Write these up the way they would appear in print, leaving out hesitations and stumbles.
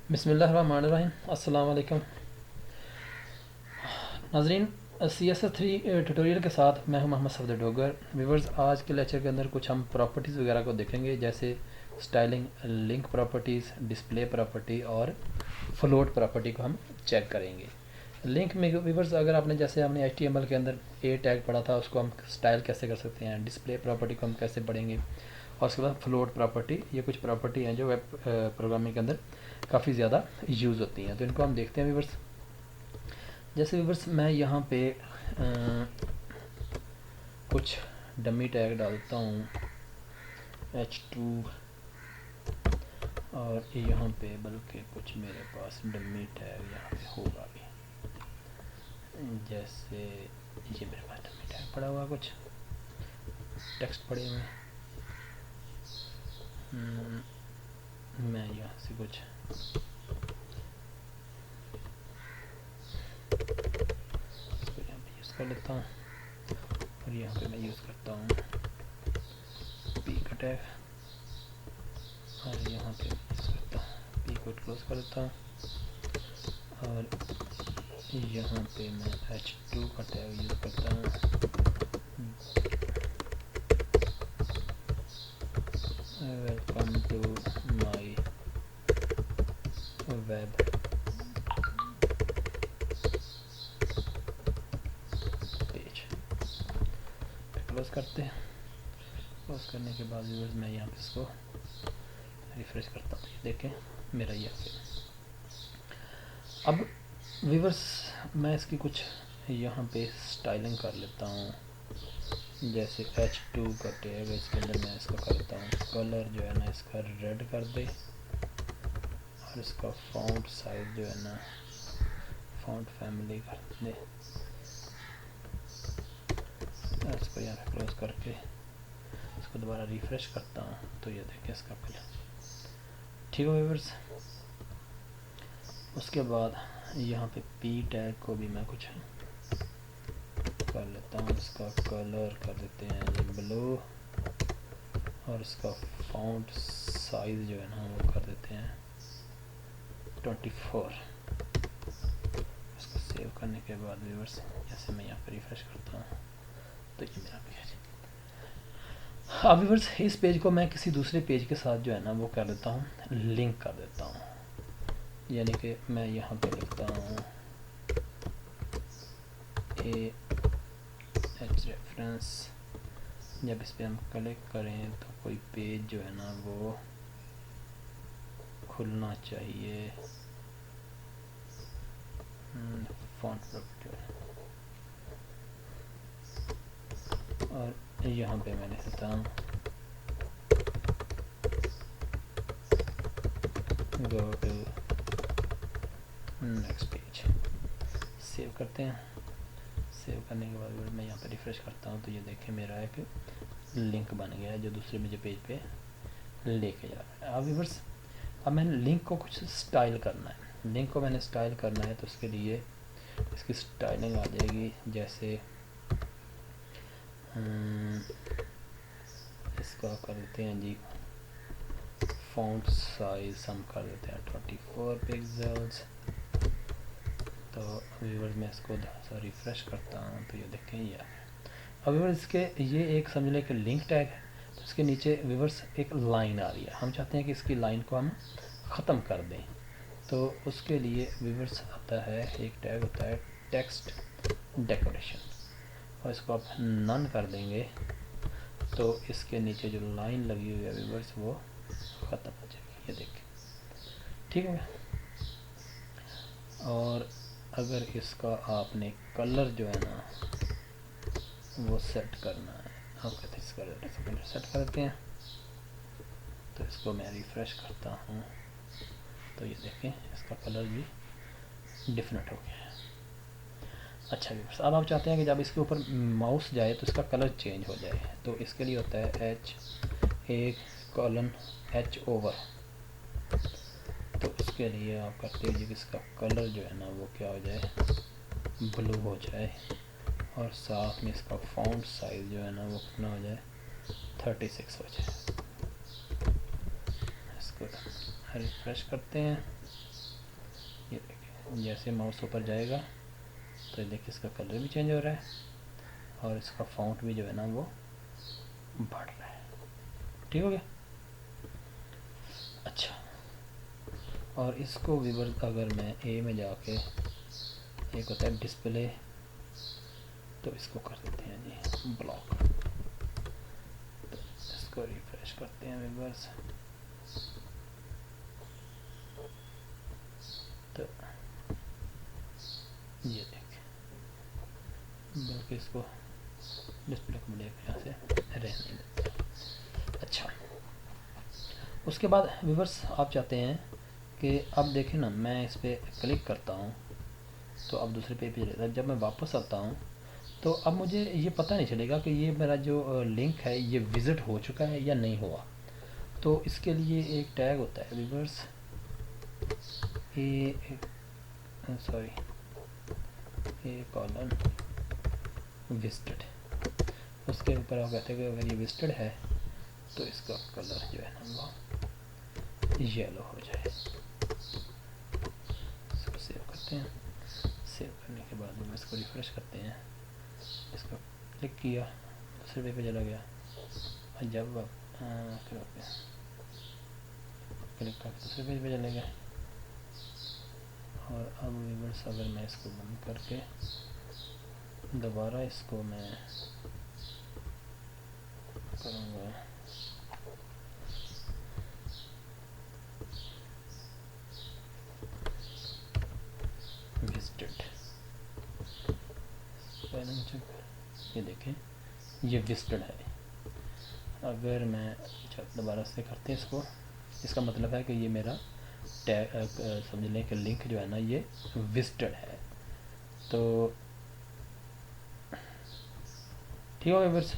बिस्मिल्लाहिर्रहमानिर्रहीम। अस्सलाम वालेकुम नाजरीन, CSS 3 ट्यूटोरियल के साथ मैं हूं मोहम्मद सफदर डोगर। व्यूवर्स, आज के लेक्चर के अंदर कुछ हम प्रॉपर्टीज़ वगैरह को देखेंगे, जैसे styling, link properties, display property और फ्लोट प्रॉपर्टी को हम चेक करेंगे। लिंक में व्यूवर्स, अगर आपने जैसे हमने HTML के अंदर ए टैग पढ़ा था, उसको हम स्टाइल कैसे कर सकते हैं, डिस्प्ले प्रॉपर्टी को हम कैसे पढ़ेंगे, और उसके बाद फ्लोट प्रॉपर्टी। ये कुछ प्रॉपर्टी हैं जो वेब प्रोग्रामिंग के अंदर काफ़ी ज़्यादा यूज़ होती हैं, तो इनको हम देखते हैं व्यूवर्स। जैसे व्यूवर्स, मैं यहाँ पे कुछ डमी टैग डालता हूँ H2, और यहाँ पे बल्कि कुछ मेरे पास डमी टैग यहाँ पे होगा भी, जैसे ये मेरे पास डमी टैग पड़ा हुआ, कुछ टेक्स्ट पड़े हुए। मैं यहाँ से कुछ इसको यहाँ पे यूज़ कर लेता हूँ, और यहाँ पे मैं यूज़ करता हूँ पी का टैग, और यहाँ पे यूज़ करता हूँ पी को क्लोज कर देता हूँ, और यहाँ पे मैं H2 का टैग यूज़ करता हूँ। Welcome to my web page, close करते हैं। क्लोज करने के बाद व्यूअर्स, मैं यहाँ पे इसको रिफ्रेश करता हूँ, देखें मेरा ये आ गया। अब व्यूअर्स, मैं इसकी कुछ यहाँ पे स्टाइलिंग कर लेता हूँ, जैसे H2 का टैग है, इसके अंदर मैं इसका करता हूँ कलर जो है ना, इसका रेड कर दे, और इसका फॉन्ट साइज जो है ना, फॉन्ट फैमिली कर दे। इसको यहाँ पे क्लोज करके इसको दोबारा रिफ्रेश करता हूँ, तो ये देखें इसका कलर ठीक है व्यूअर्स। उसके बाद यहाँ पे पी टैग को भी मैं कुछ कर लेता हूँ, इसका कलर कर देते हैं ये ब्लू, और इसका फॉन्ट साइज जो है ना वो कर देते हैं 24। इसको सेव करने के बाद व्यूअर्स, जैसे मैं यहाँ पर रिफ्रेश करता हूँ, तो ये मेरा पेज। अब व्यूअर्स, इस पेज को मैं किसी दूसरे पेज के साथ जो है ना वो कर देता हूँ, लिंक कर देता हूँ। यानी कि मैं यहाँ पे लिखता हूँ एच रेफरेंस। जब इस पर हम क्लिक करें तो कोई पेज जो है ना वो खुलना चाहिए। फॉन्ट प्रॉपर्टी, और यहाँ पे मैं लिखता हूँ go to next page. Save करते हैं। सेव करने के बाद मैं यहाँ पे रिफ्रेश करता हूँ, तो ये देखें मेरा एक लिंक बन गया है जो दूसरे मुझे पेज पे लेके जा रहा है। अब व्यूअर्स, अब मैंने लिंक को कुछ स्टाइल करना है। लिंक को मैंने स्टाइल करना है, तो उसके लिए इसकी स्टाइलिंग आ जाएगी, जैसे इसका कर देते हैं जी फॉन्ट साइज हम कर देते हैं 24 पिक्सल्स। तो व्यूअर्स, मैं इसको रिफ्रेश करता हूँ, तो ये देखें ये। अब व्यूअर्स, इसके ये एक समझ लें कि लिंक टैग है, तो इसके नीचे व्यूअर्स एक लाइन आ रही है। हम चाहते हैं कि इसकी लाइन को हम ख़त्म कर दें, तो उसके लिए व्यूअर्स आता है, एक टैग होता है टेक्स्ट डेकोरेशन, और इसको आप नन कर देंगे, तो इसके नीचे जो लाइन लगी हुई है व्यूअर्स वो ख़त्म हो जाएगी, ये देखें ठीक है। और अगर इसका आपने कलर जो है ना वो सेट करना है, आप कहते हैं इसका कलर सेट कर देते हैं, तो इसको मैं रिफ्रेश करता हूँ, तो ये देखें इसका कलर भी डिफरेंट हो गया है। अच्छा व्यूअर्स, अब आप चाहते हैं कि जब इसके ऊपर माउस जाए तो इसका कलर चेंज हो जाए, तो इसके लिए होता है H ओवर। तो उसके लिए आप करते हैं कि इसका कलर जो है ना वो क्या हो जाए, ब्लू हो जाए, और साथ में इसका फॉन्ट साइज जो है ना वो कितना हो जाए, 36 हो जाए। इसको रिफ्रेश करते हैं, ये देखिए जैसे माउस ऊपर जाएगा तो देखिए इसका कलर भी चेंज हो रहा है और इसका फ़ॉन्ट भी जो है ना वो बढ़ रहा है। ठीक हो गया। अच्छा, और इसको व्यूअर अगर मैं ए में जाके, एक होता है डिस्प्ले, तो इसको कर देते हैं जी ब्लॉक। तो इसको रिफ्रेश करते हैं व्यूअर्स। तो ये देखिए, बल्कि इसको डिस्प्ले को ब्लैक यहाँ से रहने देते हैं। अच्छा, उसके बाद व्यूअर्स आप चाहते हैं कि अब देखें ना, मैं इस पर क्लिक करता हूँ तो अब दूसरे पेज पे रहता है। जब मैं वापस आता हूँ तो अब मुझे ये पता नहीं चलेगा कि ये मेरा जो लिंक है ये विज़िट हो चुका है या नहीं हुआ। तो इसके लिए एक टैग होता है व्यूअर्स, ए कॉलन विजिटेड। उसके ऊपर आप कहते हैं कि अगर ये विजिटेड है तो इसका कलर जो है ना वो येलो हो जाए। इसको सेव करते हैं। सेव करने के बाद हम इसको रिफ्रेश करते हैं। इसको क्लिक किया, दूसरे पेज पे चला गया। और जब क्लिक करके दूसरे पेज पे चले गए। और अब व्यूअर्स अगर मैं इसको बंद करके दोबारा इसको मैं करूँगा विजिटेड, ये देखें ये विजिटेड है। अगर मैं दोबारा से करते हैं इसको, इसका मतलब है कि ये मेरा टैग समझ लें कि लिंक जो है ना ये विजिटेड है। तो ठीक है व्यूअर्स,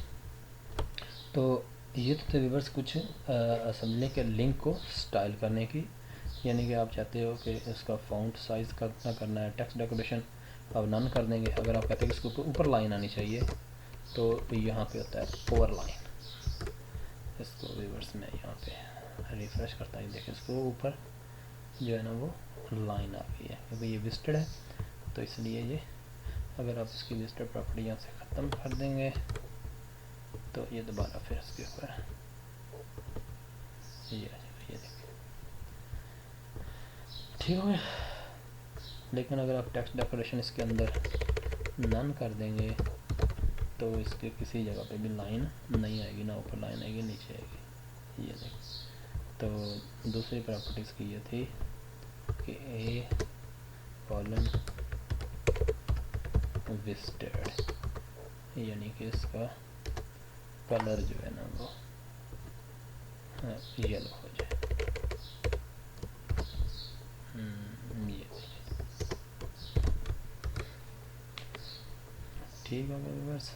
तो ये तो थे व्यूअर्स कुछ समझ लें कि लिंक को स्टाइल करने की, यानी कि आप चाहते हो कि इसका फ़ॉन्ट साइज़ कितना करना है, टेक्स्ट डेकोरेशन अब नन कर देंगे। अगर आप कहते हैं कि इसके ऊपर लाइन आनी चाहिए तो यहाँ पे होता है ओवर लाइन। इसको व्यूअर्स मैं यहाँ पे रिफ्रेश करता हूँ, देखिए इसको ऊपर जो है ना वो लाइन आ गई है क्योंकि ये विजिटेड है। तो इसलिए ये, अगर आप इसकी विजिटेड प्रॉपर्टी यहाँ से ख़त्म कर देंगे तो ये दोबारा फिर इसके ऊपर ये आ जाएगा। ये देखिए ठीक हो गया। लेकिन अगर आप टेक्स्ट डेकोरेशन इसके अंदर नन कर देंगे तो इसके किसी जगह पे भी लाइन नहीं आएगी, ना ऊपर लाइन आएगी नीचे आएगी। ये देखिए, तो दूसरी प्रॉपर्टीज़ की ये थी कि ए कॉलन विजिटेड, यानी कि इसका कलर जो है ना वो येलो हो जाए। ये ठीक होगा व्यूअर्स।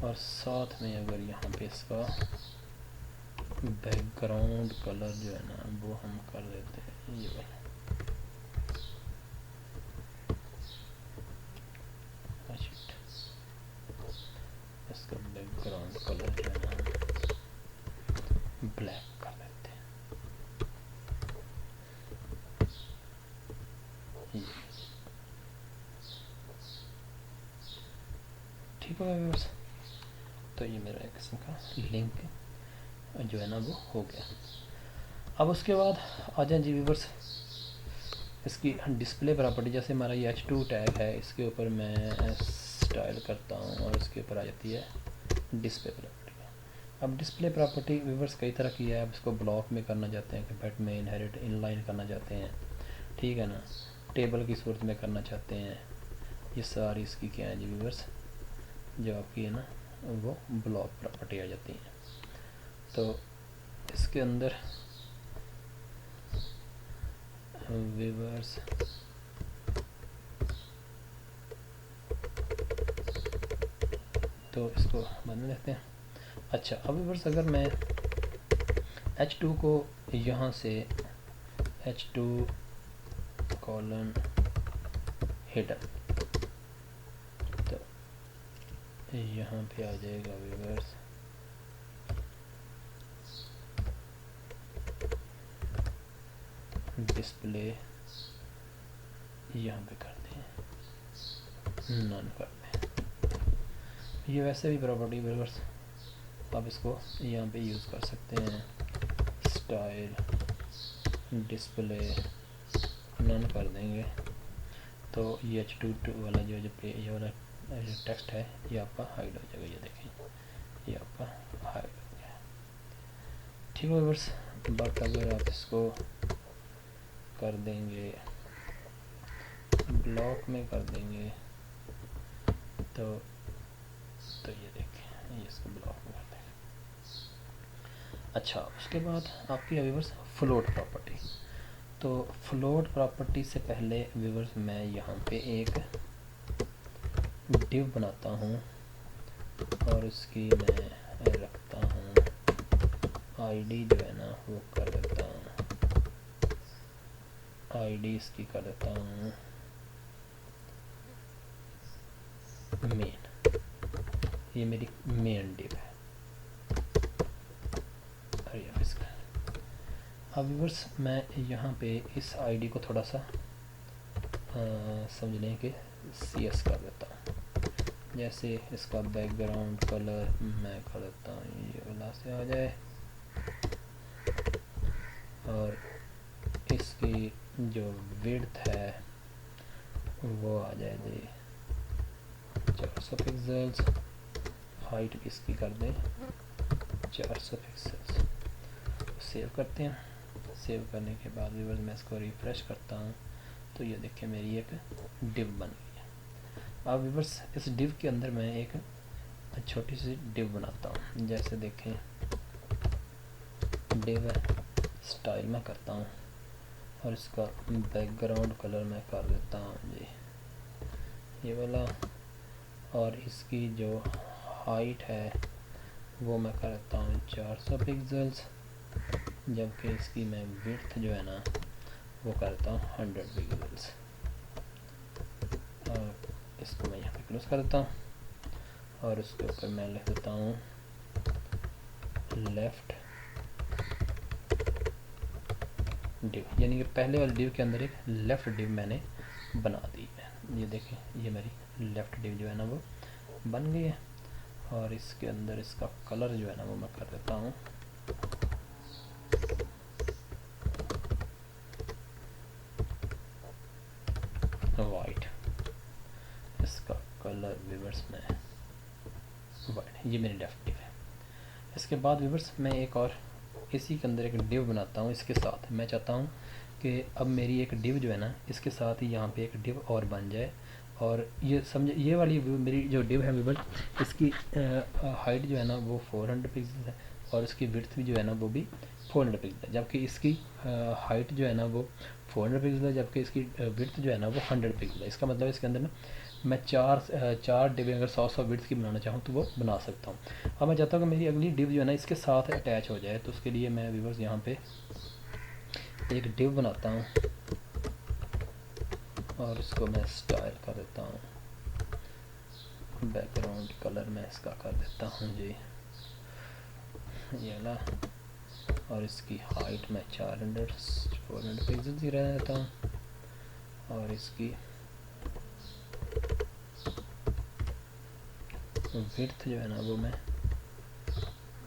और साथ में अगर यहाँ पे इसका बैकग्राउंड कलर जो है ना वो हम कर देते हैं ये वाला, इसका बैकग्राउंड कलर जो है ना ब्लैक कर देते हैं। ठीक होगा व्यूअर्स। तो ये मेरा एक किस्म का लिंक जो है ना वो हो गया। अब उसके बाद आ जाए जी व्यूअर्स इसकी डिस्प्ले प्रॉपर्टी। जैसे हमारा ये H2 टैग है, इसके ऊपर मैं स्टाइल करता हूँ और इसके ऊपर आ जाती है डिस्प्ले प्रॉपर्टी। अब डिस्प्ले प्रॉपर्टी व्यूअर्स कई तरह की है। अब इसको ब्लॉक में करना चाहते हैं कि बेट में इनहेरिट इनलाइन करना चाहते हैं, ठीक है ना, टेबल की सूरत में करना चाहते हैं। ये सारी इसकी क्या है जी व्यूअर्स, जो आपकी है ना वो ब्लॉक प्रॉपर्टी आ जाती है। तो इसके अंदर व्यूअर्स तो इसको बदल लेते हैं। अच्छा, अब व्यूअर्स अगर मैं H2 को यहाँ से H2 कॉलन हिडन, तो यहाँ पे आ जाएगा व्यूअर्स डिस्प्ले यहाँ पे कर दें नन कर दें। ये वैसे भी प्रॉपर्टी व्यूअर्स आप इसको यहाँ पे यूज़ कर सकते हैं, स्टाइल डिस्प्ले नन कर देंगे तो ये H2 वाला जो ये वाला टेक्स्ट है ये आपका हाइड हो जाएगा। ये देखें ये आपका हाइड हो गया। ठीक है व्यूअर्स, बट अगर आप इसको कर देंगे ब्लॉक में कर देंगे तो ये देखें ये इसको ब्लॉक में कर देंगे। अच्छा, उसके बाद आपकी व्यूअर्स फ्लोट प्रॉपर्टी। तो फ्लोट प्रॉपर्टी से पहले व्यूअर्स मैं यहाँ पे एक डिव बनाता हूँ और उसकी मैं रखता हूँ आईडी जो है ना वो कर देता हूँ, आईडी इसकी कर देता हूँ मेन। ये मेरी मेन डिव है। इसका अब व्यूअर्स मैं यहाँ पे इस आईडी को थोड़ा सा समझ लें कि CS कर देता हूँ। जैसे इसका बैकग्राउंड कलर मैं कर देता हूँ ये वाला से आ जाए और इसकी जो विड्थ है वो आ जाए जी 400 पिक्सल्स, हाइट भी इसकी कर दें 400 पिक्सल्स। सेव करते हैं। सेव करने के बाद व्यूअर्स मैं इसको रिफ्रेश करता हूँ तो ये देखिए मेरी एक डिव बन गई है। अब व्यूअर्स इस डिव के अंदर मैं एक छोटी सी डिव बनाता हूँ। जैसे देखें डिव है, स्टाइल में करता हूँ और इसका बैकग्राउंड कलर मैं कर देता हूँ जी ये वाला, और इसकी जो हाइट है वो मैं करता हूँ 400 पिक्सल्स, जबकि इसकी मैं विड्थ जो है ना वो करता हूँ 100 पिक्सल्स। और इसको मैं यहाँ पे क्लोज कर देता हूँ और उसके ऊपर मैं लिख देता हूँ लेफ़्ट डिव, यानी कि पहले वाले डिव के अंदर एक लेफ़्ट डिव मैंने बना दी है। ये देखें ये मेरी लेफ़्ट डिव जो है ना वो बन गई है। और इसके अंदर इसका कलर जो है ना वो मैं कर देता हूँ वाइट। इसका कलर व्यूअर्स में वाइट, ये मेरी लेफ़्ट डिव है। इसके बाद व्यूअर्स मैं एक और इसी के अंदर एक डिव बनाता हूँ। इसके साथ मैं चाहता हूँ कि अब मेरी एक डिव जो है ना इसके साथ ही यहाँ पे एक डिव और बन जाए। और ये समझे ये वाली मेरी जो डिव है व्यूअर्स इसकी हाइट जो है ना वो 400 पिक्सल है और इसकी विड्थ भी जो है ना वो भी 400 पिक्सल है, जबकि इसकी हाइट जो है ना वो 400 पिक्सल है, जबकि इसकी विड्थ जो है ना वो 100 पिक्सल है। इसका मतलब इसके अंदर ना मैं चार डिव अगर 100 विड्थ की बनाना चाहूँ तो वो बना सकता हूँ। अब मैं चाहता हूँ कि मेरी अगली डिव जो है ना इसके साथ अटैच हो जाए, तो उसके लिए मैं व्यूअर्स यहाँ पे एक डिव बनाता हूँ और इसको मैं स्टाइल कर देता हूँ, बैकग्राउंड कलर मैं इसका कर देता हूँ जी ये ला, और इसकी हाइट मैं 400 पिक्सल ही रह देता हूँ और इसकी विड्थ जो है ना वो मैं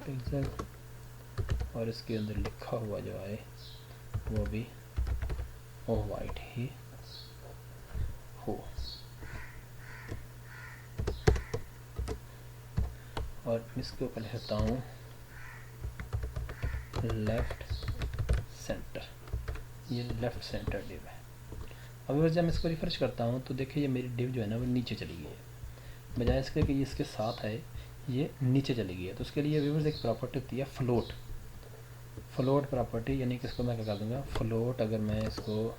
पिक्सल, और इसके अंदर लिखा हुआ जो है वो भी वो वाइट ही हो। और इसके ऊपर लिखता हूँ लेफ़्ट सेंटर, ये लेफ़्ट सेंटर डिव है। अब जब मैं इसको रिफ्रेश करता हूँ तो देखिए ये मेरी डिव जो है ना वो नीचे चली गई है, बजाय इसके कि ये इसके साथ है ये नीचे चली गई है। तो उसके लिए व्यूअर्स एक प्रॉपर्टी होती है फ्लोट, फ्लोट प्रॉपर्टी, यानी कि इसको मैं क्या कर दूँगा फ्लोट, अगर मैं इसको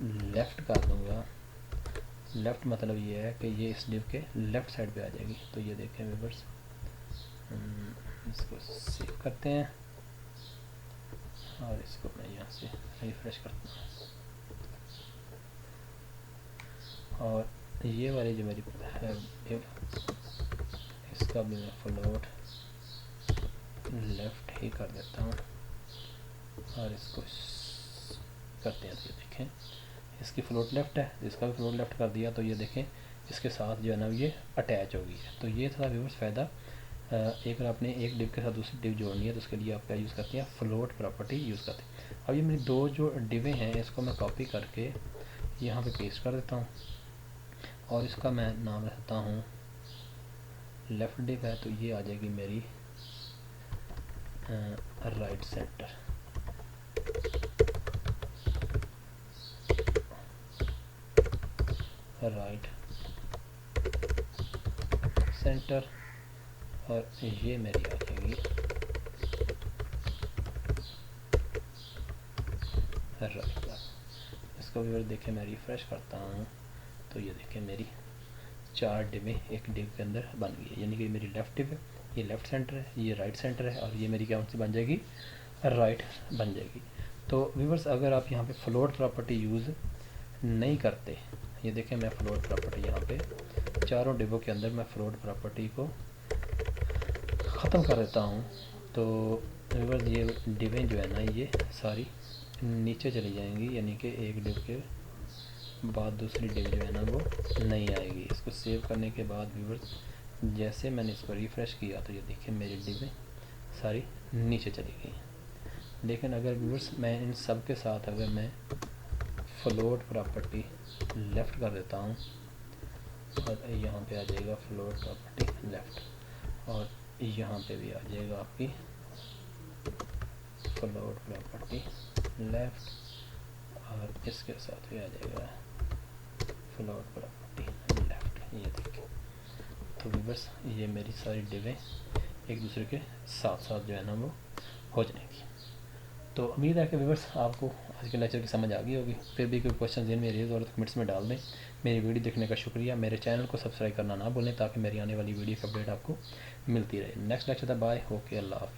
लेफ़्ट कर दूँगा, लेफ़्ट मतलब ये है कि ये इस डिव के लेफ़्ट साइड पे आ जाएगी। तो ये देखें व्यूअर्स इसको सेव करते हैं और इसको मैं यहाँ से रिफ्रेश करता हूँ और ये वाली जो मेरी है डिव इसका भी मैं फ्लोट लेफ़्ट ही कर देता हूँ और इसको करते हैं। तो ये देखें इसकी फ्लोट लेफ़्ट है, इसका भी फ्लोट लेफ़्ट कर दिया, तो ये देखें इसके साथ जो है ना ये अटैच हो गई है। तो ये था व्यूअर्स फ़ायदा। एक बार आपने एक डिव के साथ दूसरी डिव जोड़नी है तो उसके लिए आप क्या यूज़ करते हैं, फ्लोट प्रॉपर्टी यूज़ करते हैं। अब ये मेरी दो जो डिवें हैं इसको मैं कॉपी करके यहाँ पे पेस्ट कर देता हूँ और इसका मैं नाम रखता हूँ लेफ़्ट डिव है, तो ये आ जाएगी मेरी राइट सेंटर। राइट सेंटर और ये मेरी आ जाएगी राइट। इसको भी देखें मैं रिफ़्रेश करता हूँ तो ये देखें मेरी 4 डिवें एक डिव के अंदर बन गई है, यानी कि मेरी लेफ़्ट डिव है, ये लेफ़्ट सेंटर है, ये राइट सेंटर है और ये मेरी कौन सी बन जाएगी, राइट बन जाएगी। तो व्यूअर्स अगर आप यहाँ पे फ्लोट प्रॉपर्टी यूज़ नहीं करते, ये देखें मैं फ्लोट प्रॉपर्टी यहाँ पे चारों डिवों के अंदर मैं फ्लोट प्रॉपर्टी को ख़त्म कर देता हूँ, तो व्यूअर्स ये डिवें जो है ना ये सारी नीचे चली जाएंगी, यानी कि एक डिव के बाद दूसरी डिव जो है ना वो नहीं आएगी। इसको सेव करने के बाद व्यूअर्स जैसे मैंने इसको रिफ़्रेश किया तो ये देखिए मेरी डिवें सारी नीचे चली गई। लेकिन अगर व्यूअर्स मैं इन सब के साथ अगर मैं फ्लोट प्रॉपर्टी लेफ़्ट कर देता हूँ और यहाँ पे आ जाएगा फ्लोट प्रॉपर्टी लेफ़्ट और यहाँ पे भी आ जाएगा आपकी फ्लोट प्रॉपर्टी लेफ़्ट और इसके साथ भी आ जाएगा फ्लोट प्रॉपर्टी लेफ़्ट। ये देखिए तो व्यूअर्स ये मेरी सारी डिवें एक दूसरे के साथ साथ जो है ना वो हो जाएंगी। तो उम्मीद है कि व्यूअर्स आपको आज के लेक्चर की समझ आ गई होगी। फिर भी कोई क्वेश्चन जिन में रेज हो तो कमेंट्स में डाल दें। मेरी वीडियो देखने का शुक्रिया। मेरे चैनल को सब्सक्राइब करना ना भूलें ताकि मेरी आने वाली वीडियो की अपडेट आपको मिलती रहे। नेक्स्ट लेक्चर था, बाय, ओके, अल्लाह हाफ़िज़।